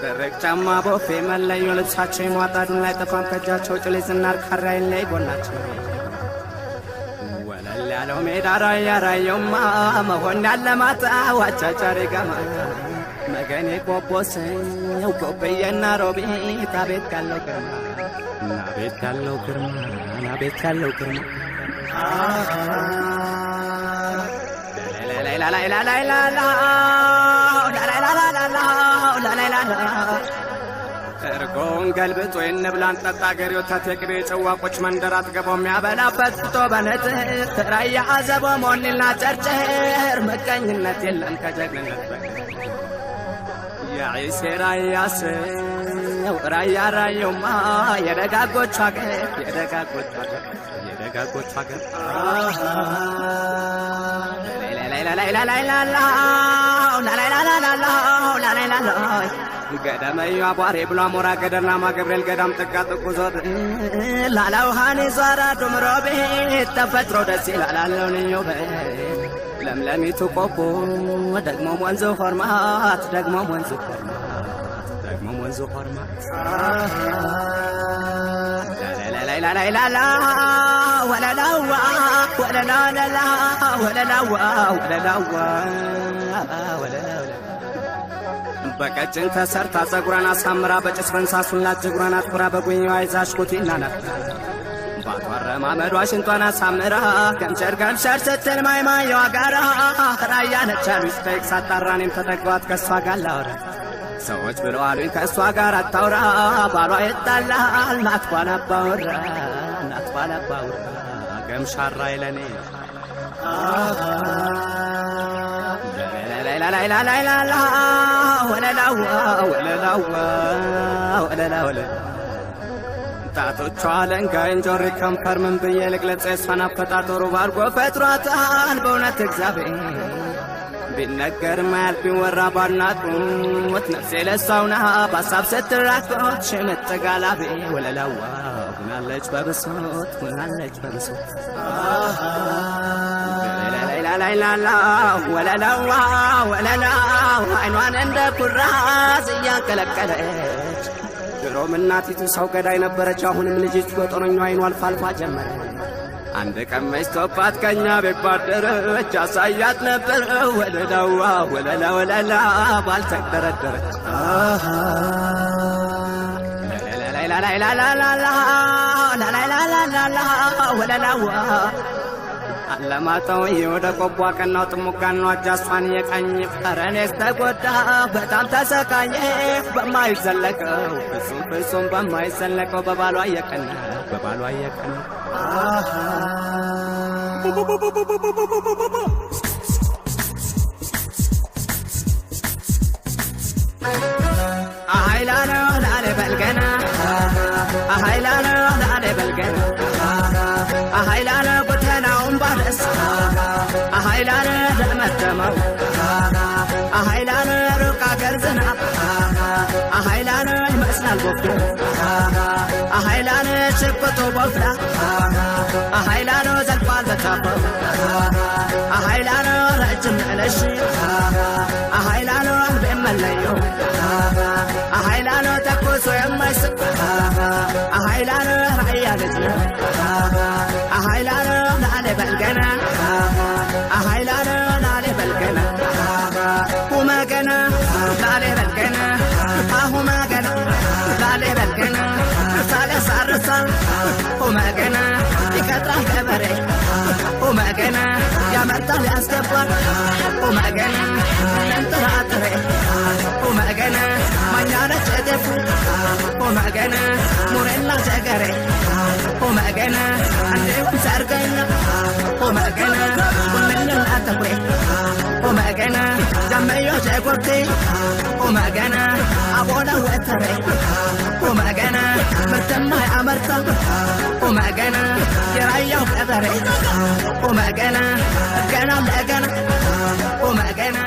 ደረቅ ጫማ ቦፌ መለዮ ልብሳቸው የሟጣዱን ላይ ጠፋም ከእጃቸው ጭሌ ዝናር ካራይን ላይ ጎናቸው ወለል ያለው ሜዳ ራያ ራየውማ መሆን ያለማታ ዋቻቻሪ ገማ መገኔ ቆቦሰው ቆበየና ሮቢት አቤት ካለው ግርማ ናቤት ካለው ግርማ ናቤት ካለው ግርማ እርጎን ገልብጦ የንብላን ጠጣ ገሬው ታተቅሬ ጨዋቆች መንደራት ገባው የሚያበላበት ፍቶ በነጥር ራያ አዘቦ ሞኒና ጨርጨር መቀኝነት የለም ከጀግንነት በቀር ያይሴ ራያ ሰው ራያ ራየውማ የደጋጎች ሀገር የደጋጎች ሀገር የደጋጎች ሀገር ገደመዩ አቧሬ ብሎ አሞራ ገደርናማ ገብርኤል ገዳም ጥጋ ጥጉ ዞር ላላውሃኔ ዟራ ዱምሮ ቤት ተፈጥሮ ደስ ይላላለው ልዩ ቤት ለምለሚቱ ቆቦ ደግሞ ወንዙ ሆርማት ደግሞ ወንዙ ሆርማት ደግሞ ወንዙ ሆርማት ላላላላላላ ወለላዋ ወለላላ ወለላዋ ወለላዋ ወለላላ በቀጭን ተሰርታ ጸጉራን አሳምራ በጭስ በንሳሱላት ጅጉራን አትኩራ በጉኛዋ ይዛሽ ኩቲና ናት ባቷረ ማመዷ ሽንቷን አሳምራ ገምሸር ገምሸር ስትል ማይማየዋ ጋራ ራያ ነቻሉ ስጠይቅ ሳጣራኔም ተጠግባት ከሷ ጋር ላውራ ሰዎች ብለዋሉኝ ከእሷ ጋር አታውራ ባሏ ይጣላል ናትኳን አባወራ ናትኳን አባወራ ገምሻራ ይለኔ ላላላላላላ ወለላዋ ወለላዋ ወለላዋ ጣቶቿ ለንጋይን ጆሪ ከንፈር ምን ብዬ ልግለጽ የሷን አፈጣጠሩ ባርጎ ፈጥሯታል በእውነት እግዚአብሔር ቢነገር ማያልፍ ቢወራ ባናቁት ነፍሴ ለሷውና በሀሳብ ስትራቆት ሽምጥ ጋላቤ ወለላዋ ሁናለች በብሶት ሁናለች በብሶት ላላላላ ወለላዋ ወለላው አይኗን እንደ ኩራዝ እያንቀለቀለች ድሮም እናቲቱ ሰው ገዳይ ነበረች አሁንም ልጅቱ በጦረኛው አይኗ አልፋ አልፋ ጀመረ አንድ ቀን መሽቶባት ከኛ ቤት ባደረች አሳያት ነበር ወለላዋ ወለላ ወለላ ባልተደረደረች ላላላላላላ ላላላላላላ ወለላዋ አለማጣው የወደ ቆቦ ቀናው ጥሙጋን ነው አጃሷን የቃኝ ፈረኔስ ተጎዳ በጣም ተሰቃየ በማይዘለቀው ፍጹም በማይዘለቀው በባሏ የቀና አሃይላና ላለ በልገና አሃይላና ላለ በልገና አሃይላና ጎተናውን ባረስ አሃይላና ደመደመው አሃይላና ሩቅ አገር ዝናብ አሃይላና ይመስላል ጎፍቶ አሃይላና ሽቅጡ ቦፍላ አሃይላና ዘልቋል በታፈው አሃይላና ረጅም ነለሽ አሃይላና በመለዮ አሃይላና ተኮሶ የማይስቅ አሃይላና ራያ ልጅ አሃይላና ላለ በልገና አሃይላና ላለ በልገና ሁመገና ላለ በልገና አሁመገና ላለ በልገና ሳለ ሳርሳ ሁመገና ይቀጥራል ገበሬ ሁመገና ያመርታል ያስገባል ሁመገና እንጥራጥሬ ሁመገና ማኛነች እደፉ ሁመገና ሙሬላ ጀገሬ ሁመገና አንዴውም ሰርገኛ ሁመገና ሁምልና ተኩሬ ሁመገና ጀመዮ ጀጎርቴ ሁመገና አቦላ ወተሬ ሁመገና ምርትማ ያመርታ ሁመገና የራያው ቀበሬ ሁመገና ገና ለገና ሁመገና